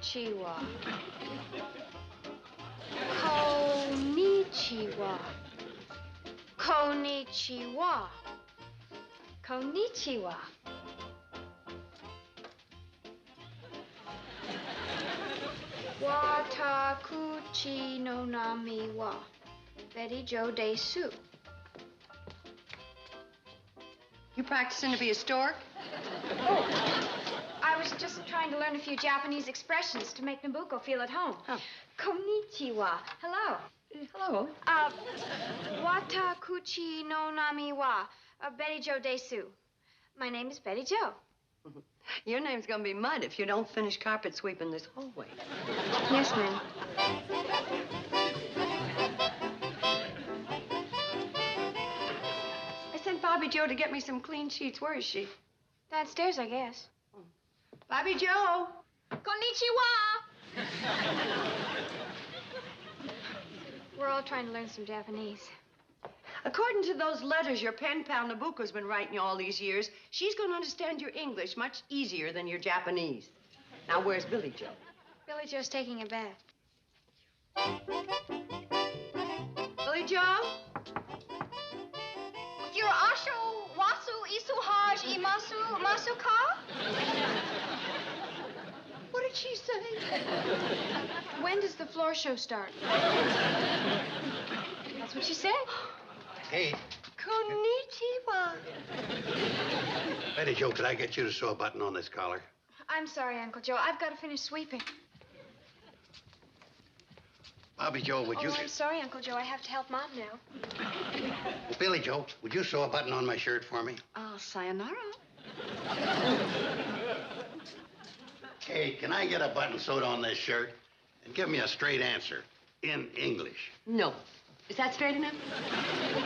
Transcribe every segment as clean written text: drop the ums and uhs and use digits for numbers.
Konnichiwa. Konnichiwa. Konnichiwa. Konnichiwa. Watakuchi no nami wa Petticoat desu. You practicing to be a stork? Oh, I was just trying to learn a few Japanese expressions to make Nabucco feel at home. Oh. Konnichiwa. Hello. Hello. Watakuchi no nami wa Petticoat desu. My name is Betty Jo. Your name's gonna be Mud if you don't finish carpet sweeping this hallway. Yes, ma'am. I sent Bobby Joe to get me some clean sheets. Where is she? Downstairs, I guess. Bobby Joe! Konnichiwa! We're all trying to learn some Japanese. According to those letters your pen pal Nabucco's been writing you all these years, she's going to understand your English much easier than your Japanese. Now, where's Billy Joe? Billy Joe's taking a bath. Billy Joe? Your asho wasu isu haj imasu masuka? What did she say? When does the floor show start? That's what she said. Hey. Konnichiwa. Betty Jo, could I get you to sew a button on this collar? I'm sorry, Uncle Joe. I've got to finish sweeping. Bobby Joe, would you... I'm sorry, Uncle Joe. I have to help Mom now. Well, Billy Joe, would you sew a button on my shirt for me? Sayonara. Hey, can I get a button sewed on this shirt? And give me a straight answer. In English. No. Is that straight enough?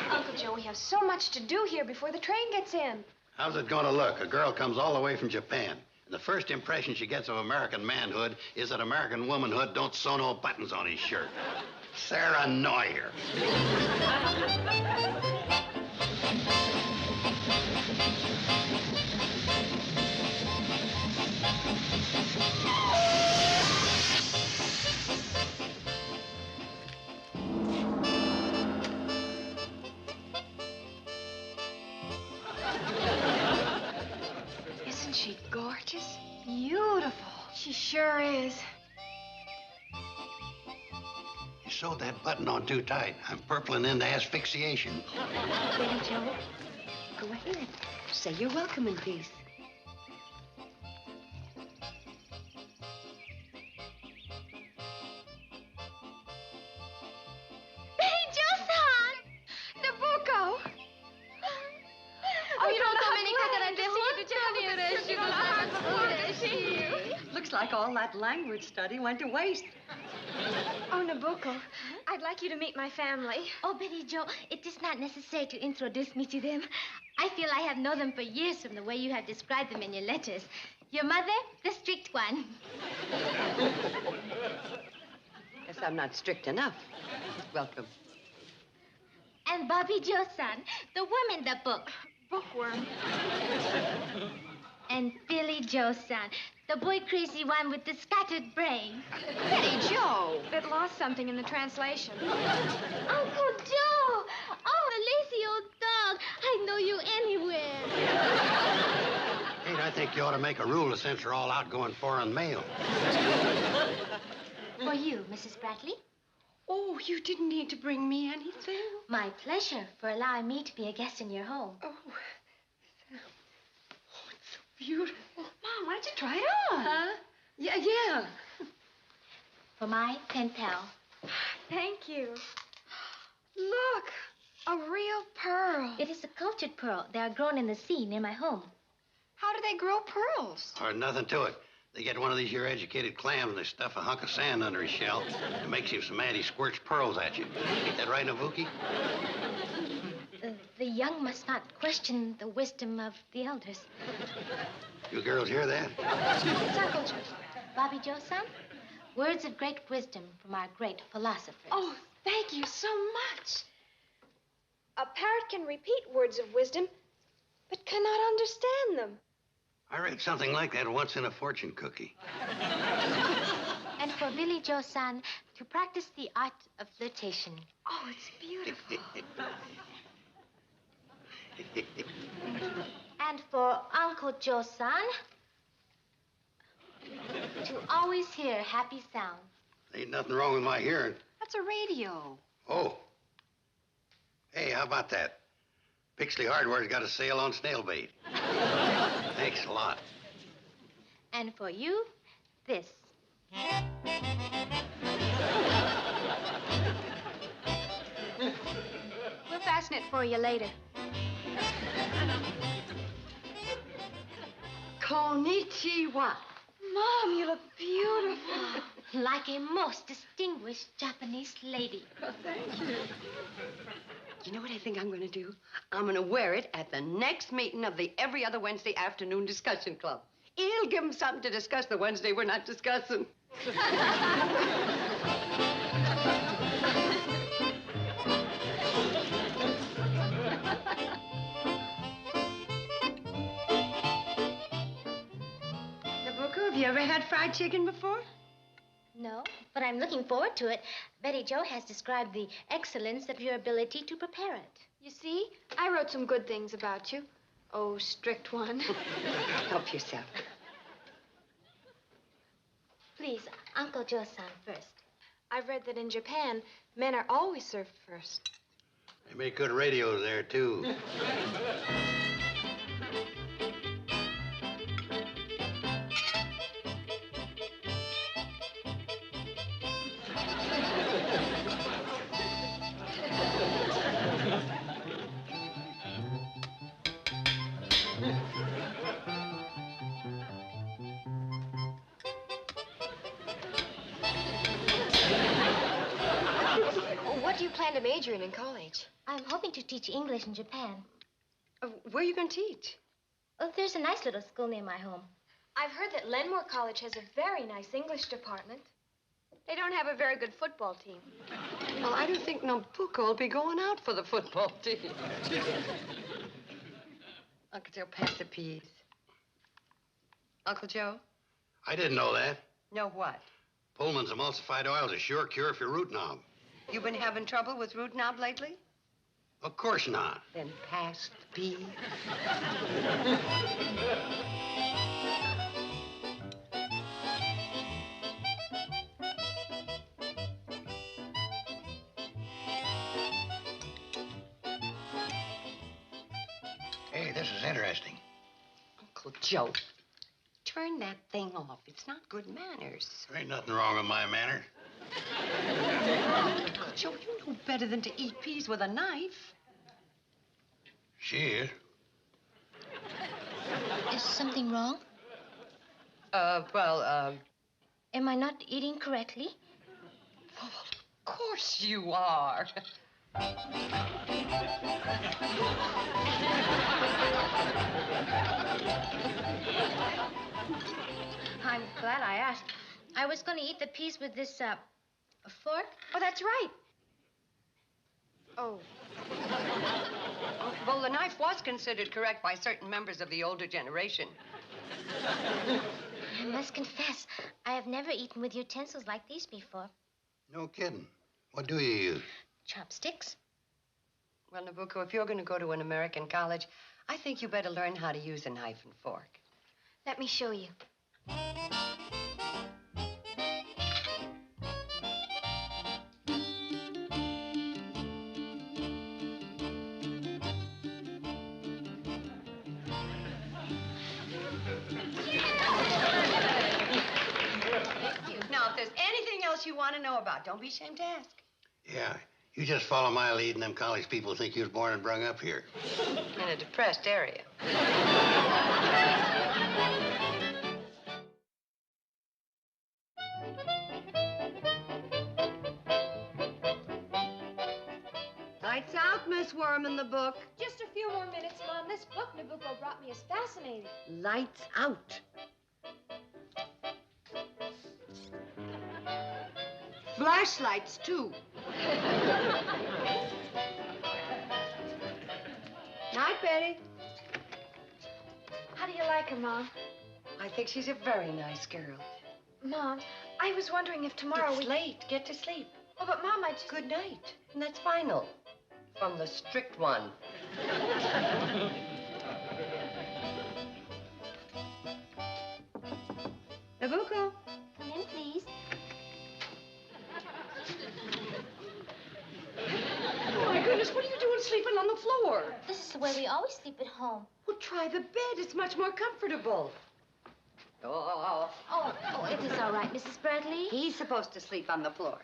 Uncle Joe, we have so much to do here before the train gets in. How's it going to look? A girl comes all the way from Japan. And the first impression she gets of American manhood is that American womanhood don't sew no buttons on his shirt. Sarah Neuer. Isn't she gorgeous? Beautiful. She sure is. You sewed that button on too tight. I'm purpling into asphyxiation. Billy Joe, go ahead. Say you're welcome in peace. Looks like all that language study went to waste. Oh, Nabucco, I'd like you to meet my family. Oh, Betty Jo, it is not necessary to introduce me to them. I feel I have known them for years from the way you have described them in your letters. Your mother, the strict one. Guess I'm not strict enough. Welcome. And Bobby Joe-san, the worm in the book. Bookworm. And Billy Joe-san, the boy crazy one with the scattered brain. Betty Joe. It lost something in the translation. Uncle Joe! Oh, the lazy old dog. I know you anywhere. Kate, I think you ought to make a rule to censor all outgoing foreign mail. For you, Mrs. Bradley. Oh, you didn't need to bring me anything. My pleasure for allowing me to be a guest in your home. Oh, it's so beautiful. Mom, why don't you try it on? Huh? Yeah. For my pen pal. Thank you. Look, a real pearl. It is a cultured pearl. They are grown in the sea near my home. How do they grow pearls? Or nothing to it. They get one of these here educated clams and they stuff a hunk of sand under his shell. It makes him some anti-squirts pearls at you. Ain't that right, Nabucco? The young must not question the wisdom of the elders. You girls hear that? It's Uncle Joe. Bobby Joe-san, words of great wisdom from our great philosophers. Oh, thank you so much. A parrot can repeat words of wisdom, but cannot understand them. I read something like that once in a fortune cookie. And for Billy Joe-san to practice the art of flirtation. Oh, it's beautiful. And for Uncle Joe-san to always hear happy sounds. Ain't nothing wrong with my hearing. That's a radio. Oh. Hey, how about that? Pixley Hardware's got a sale on snail bait. Thanks a lot. And for you, this. We'll fasten it for you later. Konnichiwa. Mom, you look beautiful. Like a most distinguished Japanese lady. You know what I think I'm going to do? I'm going to wear it at the next meeting of the every other Wednesday afternoon discussion club. It'll give them something to discuss the Wednesday we're not discussing. Nabucco, have you ever had fried chicken before? No, but I'm looking forward to it. Betty Jo has described the excellence of your ability to prepare it. You see, I wrote some good things about you. Oh, strict one. Help yourself. Please, Uncle Joe-san first. I've read that in Japan, men are always served first. They make good radios there, too. What do you plan to major in college? I'm hoping to teach English in Japan. Where are you going to teach? Oh, there's a nice little school near my home. I've heard that Lenmore College has a very nice English department. They don't have a very good football team. Well, I don't think Nabucco will be going out for the football team. Uncle Joe, pass the peas. Uncle Joe? I didn't know that. Know what? Pullman's emulsified oil's a sure cure for your root knob. You been having trouble with root knob lately? Of course not. Then pass the peas. Hey, this is interesting. Uncle Joe, turn that thing off. It's not good manners. There ain't nothing wrong with my manner. Uncle Joe, you know better than to eat peas with a knife. She is. Is something wrong? Well, Am I not eating correctly? of course you are. I'm glad I asked. I was going to eat the peas with this, fork. Oh, that's right. Oh. Well, the knife was considered correct by certain members of the older generation. I must confess, I have never eaten with utensils like these before. No kidding. What do you use? Chopsticks? Well, Nabucco, if you're going to go to an American college, I think you better learn how to use a knife and fork. Let me show you. Now, if there's anything else you want to know about, don't be ashamed to ask. Yeah, you just follow my lead and them college people think you was born and brung up here. In a depressed area. Lights out, Miss Worm in the book. Just a few more minutes, Mom. This book Nabucco brought me is fascinating. Lights out. Flashlights, too. Night, Betty. How do you like her, Mom? I think she's a very nice girl. Mom, I was wondering if tomorrow It's late. Get to sleep. Oh, but Mom, I just... Good night. And that's final. From the strict one. Nabucco. Come in, please. Oh, my goodness, what are you doing sleeping on the floor? This is the way we always sleep at home. Well, try the bed. It's much more comfortable. Oh. Oh, it is all right, Mrs. Bradley. He's supposed to sleep on the floor.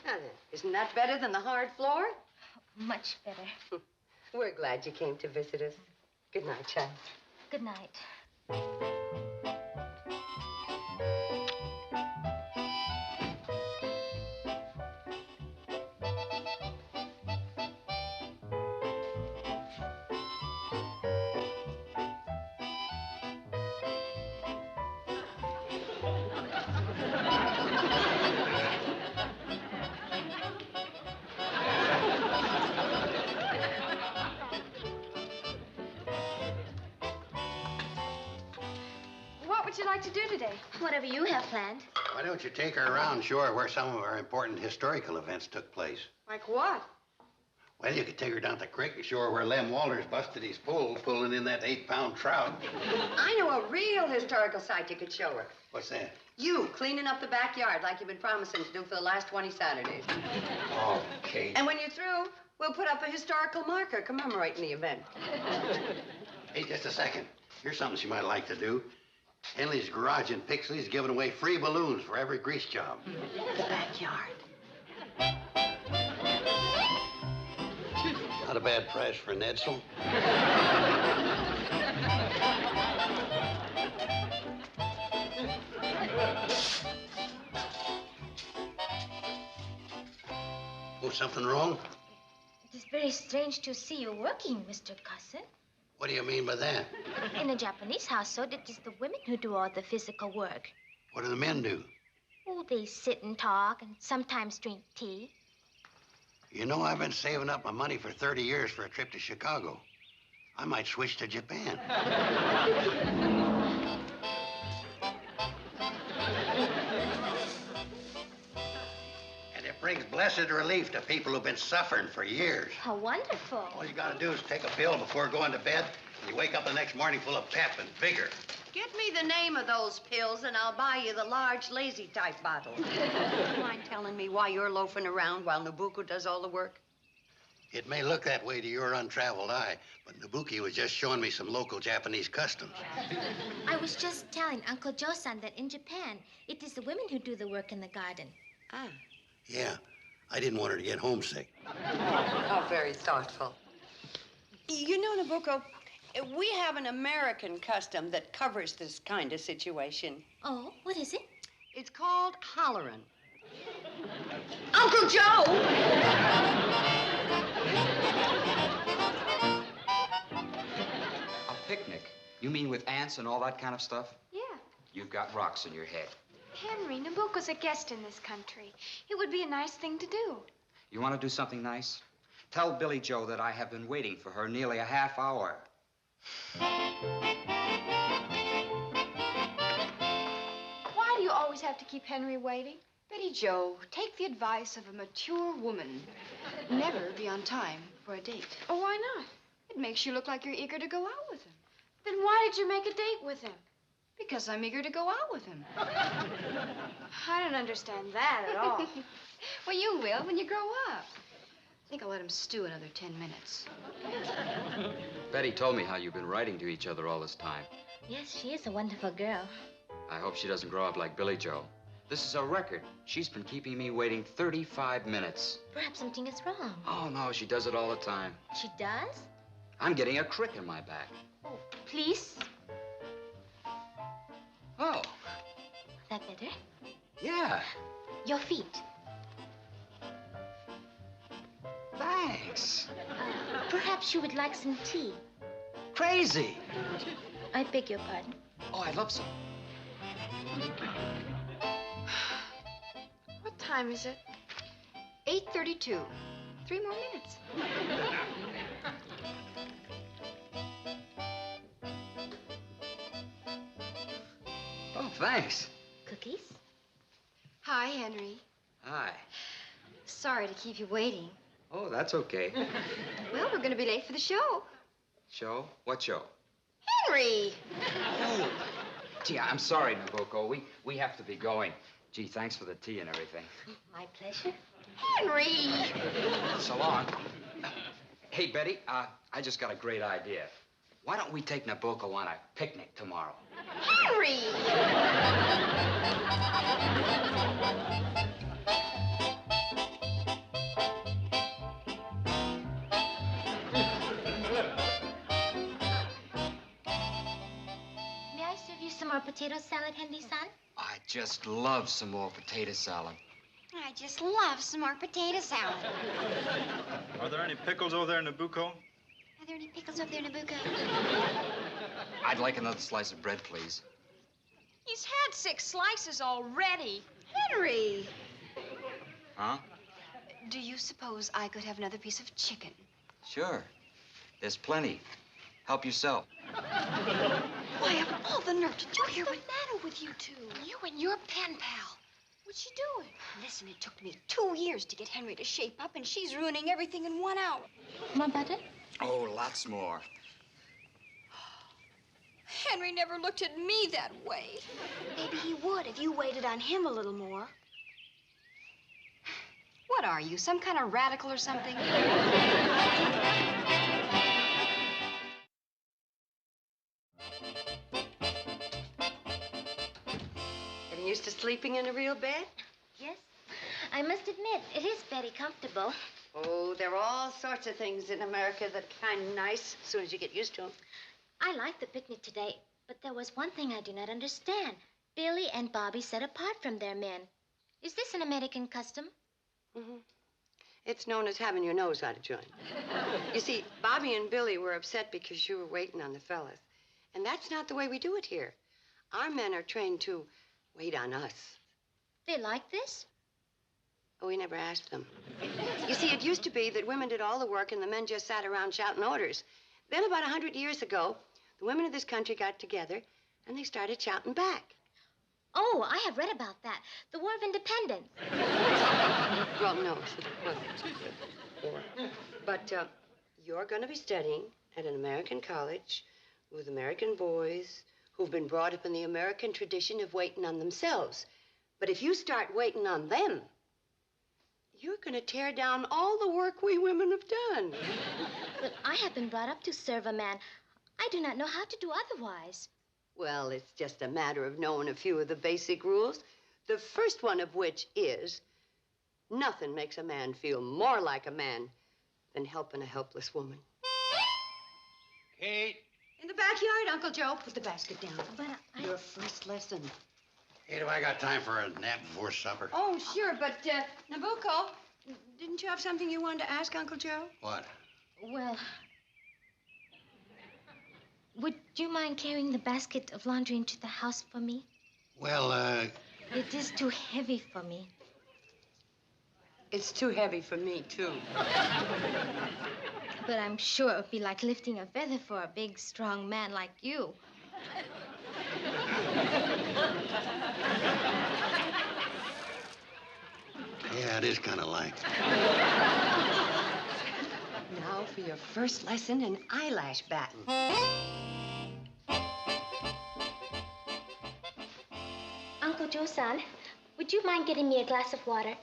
Now then, isn't that better than the hard floor? Much better. We're glad you came to visit us. Good night, child. Good night. What would you like to do today? Whatever you have planned. Why don't you take her around and show her where some of our important historical events took place? Like what? Well, you could take her down the creek and show her where Lem Walters busted his pole pulling in that 8-pound trout. I know a real historical site you could show her. What's that? You cleaning up the backyard like you've been promising to do for the last 20 Saturdays. Oh, Kate. And when you're through, we'll put up a historical marker commemorating the event. Hey, just a second. Here's something she might like to do. Henley's Garage in Pixley's giving away free balloons for every grease job. The backyard. Not a bad price for an Edsel. Oh, something wrong? It is very strange to see you working, Mr. Cousin. What do you mean by that? In a Japanese household, it is the women who do all the physical work. What do the men do? Oh, they sit and talk and sometimes drink tea. You know, I've been saving up my money for 30 years for a trip to Chicago. I might switch to Japan. And it brings blessed relief to people who've been suffering for years. How wonderful. All you gotta do is take a pill before going to bed, and you wake up the next morning full of pep and vigor. Get me the name of those pills, and I'll buy you the large, lazy-type bottle. You mind telling me why you're loafing around while Nabucco does all the work? It may look that way to your untraveled eye, but Nabuki was just showing me some local Japanese customs. I was just telling Uncle Joe-san that in Japan, it is the women who do the work in the garden. Ah. Yeah, I didn't want her to get homesick. Oh, very thoughtful. You know, Nabucco, we have an American custom that covers this kind of situation. Oh, what is it? It's called hollerin'. Uncle Joe! A picnic? You mean with ants and all that kind of stuff? Yeah. You've got rocks in your head. Henry, Nabucco's a guest in this country. It would be a nice thing to do. You want to do something nice? Tell Billy Joe that I have been waiting for her nearly a half hour. Why do you always have to keep Henry waiting? Betty Joe, take the advice of a mature woman. Never be on time for a date. Oh, why not? It makes you look like you're eager to go out with him. Then why did you make a date with him? Because I'm eager to go out with him. I don't understand that at all. Well, you will when you grow up. I think I'll let him stew another 10 minutes. Betty told me how you've been writing to each other all this time. Yes, she is a wonderful girl. I hope she doesn't grow up like Billy Joe. This is a record. She's been keeping me waiting 35 minutes. Perhaps something is wrong. Oh, no, she does it all the time. She does? I'm getting a crick in my back. Oh, please. Oh, That better? yeah. Your feet. Thanks. Perhaps you would like some tea. Crazy. I beg your pardon. Oh, I'd love some. What time is it? 8:32. 3 more minutes. Oh, thanks. Cookies? Hi, Henry. Hi. Sorry to keep you waiting. Oh, that's okay. Well, we're going to be late for the show. Show? What show? Henry! Oh. Gee, I'm sorry, Nabucco. We have to be going. Gee, thanks for the tea and everything. My pleasure. Henry! So long. Hey, Betty, I just got a great idea. Why don't we take Nabucco on a picnic tomorrow? Henry! May I serve you some more potato salad, Henry-san? I just love some more potato salad. I just love some more potato salad. Are there any pickles over there, Nabucco? Are there any pickles over there, Nabucco? I'd like another slice of bread, please. He's had 6 slices already. Henry! Huh? Do you suppose I could have another piece of chicken? Sure. There's plenty. Help yourself. Why, of all the nerve, did you hear what's the matter with you two? You and your pen pal. What's she doing? Listen, it took me 2 years to get Henry to shape up, and she's ruining everything in 1 hour. More butter? Oh, lots more. Henry never looked at me that way. Maybe he would if you waited on him a little more. What are you, some kind of radical or something? Getting used to sleeping in a real bed? Yes. I must admit, it is very comfortable. Oh, there are all sorts of things in America that are kind of nice as soon as you get used to them. I liked the picnic today, but there was one thing I do not understand. Billy and Bobby sat apart from their men. Is this an American custom? Mm-hmm. It's known as having your nose out of joint. You see, Bobby and Billy were upset because you were waiting on the fellas. And that's not the way we do it here. Our men are trained to wait on us. They like this? Oh, we never asked them. You see, it used to be that women did all the work and the men just sat around shouting orders. Then about 100 years ago, the women of this country got together and they started shouting back. Oh, I have read about that. The War of Independence. Well, no, it wasn't. But you're going to be studying at an American college with American boys who've been brought up in the American tradition of waiting on themselves. But if you start waiting on them, you're going to tear down all the work we women have done. But I have been brought up to serve a man. I do not know how to do otherwise. Well, it's just a matter of knowing a few of the basic rules. The first one of which is nothing makes a man feel more like a man than helping a helpless woman. Kate. In the backyard, Uncle Joe. Put the basket down. But Your first lesson. Hey, do I got time for a nap before supper? Oh, sure, but, Nabucco, didn't you have something you wanted to ask Uncle Joe? What? Well, would you mind carrying the basket of laundry into the house for me? Well, It is too heavy for me. It's too heavy for me, too. But I'm sure it would be like lifting a feather for a big, strong man like you. yeah, it is kind of like. Now for your first lesson in eyelash batting. Uncle Joe-san, would you mind getting me a glass of water,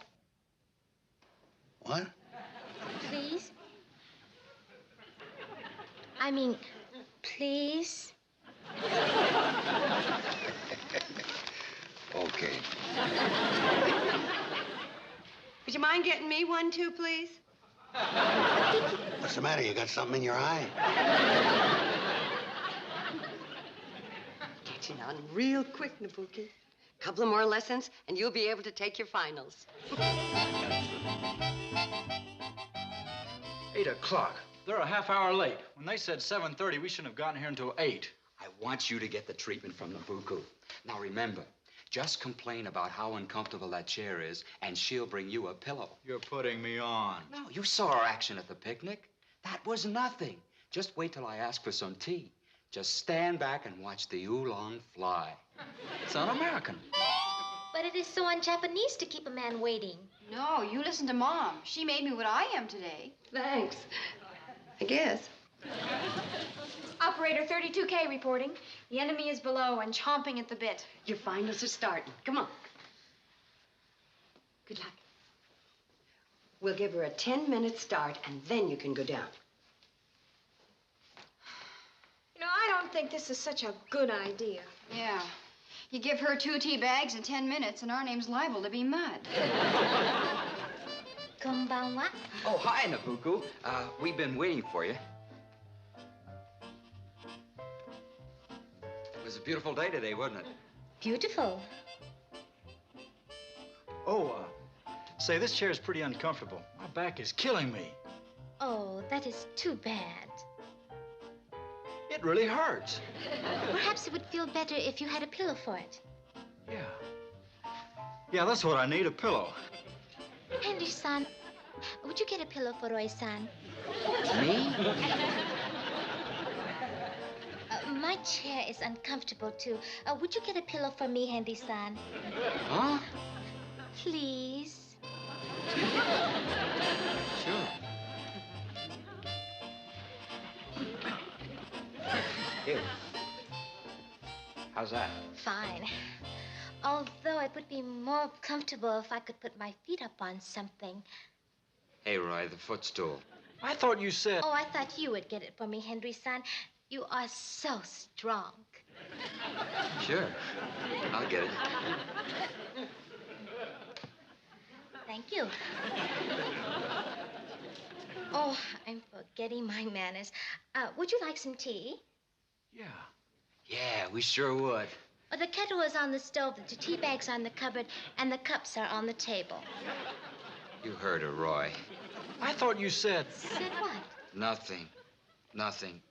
What? please? I mean, please? Okay. Would you mind getting me one, too, please? What's the matter? You got something in your eye? Catching on real quick, Nabucco. Couple of more lessons, and you'll be able to take your finals. 8 o'clock. They're a half hour late. When they said 7:30, we shouldn't have gotten here until 8. I want you to get the treatment from Nabucco. Now remember, just complain about how uncomfortable that chair is, and she'll bring you a pillow. You're putting me on. No, you saw our action at the picnic. That was nothing. Just wait till I ask for some tea. Just stand back and watch the oolong fly. It's un-American. But it is so un-Japanese to keep a man waiting. No, you listen to Mom. She made me what I am today. Thanks. I guess. Operator 32K reporting. The enemy is below and chomping at the bit. Your finals are starting. Come on. Good luck. We'll give her a 10-minute start, and then you can go down. You know, I don't think this is such a good idea. Yeah. You give her 2 tea bags in 10 minutes, and our name's liable to be mud. Konbanwa. Oh, hi, Nabucco. We've been waiting for you. It was a beautiful day today, wasn't it? Beautiful. Oh, say, this chair is pretty uncomfortable. My back is killing me. Oh, that is too bad. It really hurts. Perhaps it would feel better if you had a pillow for it. Yeah. Yeah, that's what I need, a pillow. Henry-san, would you get a pillow for Roy-san? Me? My chair is uncomfortable, too. Would you get a pillow for me, Henry-san? Huh? Please. Sure. Here. How's that? Fine. Although it would be more comfortable if I could put my feet up on something. Hey, Roy, the footstool. I thought you said... Oh, I thought you would get it for me, Henry-san. You are so strong. Sure. I'll get it. Thank you. Oh, I'm forgetting my manners. Would you like some tea? Yeah. Yeah, we sure would. Oh, the kettle is on the stove, the tea bag's on the cupboard, and the cups are on the table. You heard her, Roy. I thought you said... Said what? Nothing. Nothing.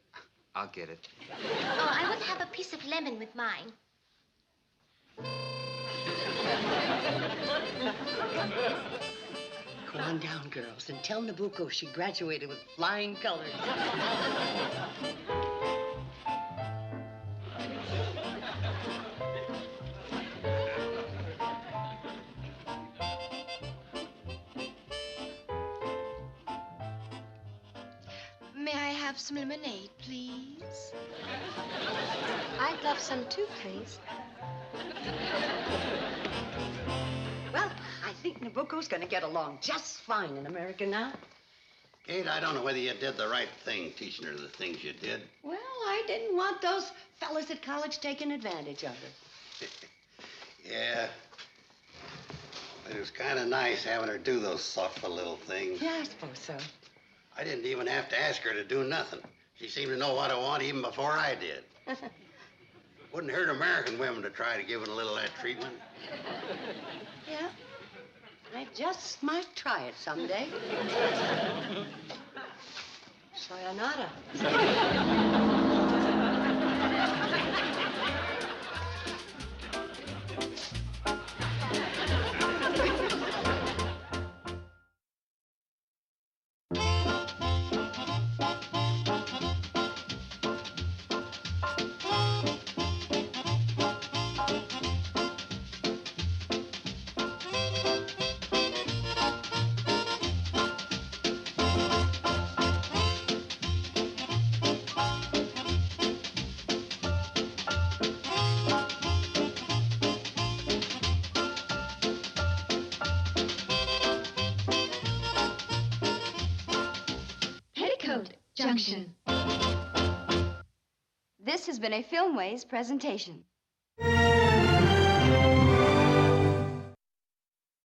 I'll get it. Oh, I would have a piece of lemon with mine. Go on down, girls, and tell Nabucco she graduated with flying colors. May I have some lemonade, please? I'd love some too, please. Well, I think Nabucco's going to get along just fine in America now. Kate, I don't know whether you did the right thing teaching her the things you did. Well, I didn't want those fellas at college taking advantage of her. Yeah. But it was kind of nice having her do those thoughtful little things. Yeah, I suppose so. I didn't even have to ask her to do nothing. She seemed to know what I want even before I did. Wouldn't hurt American women to try to give it a little of that treatment. Yeah. I just might try it someday. Sayonara. Petticoat, Junction. This has been a Filmways presentation.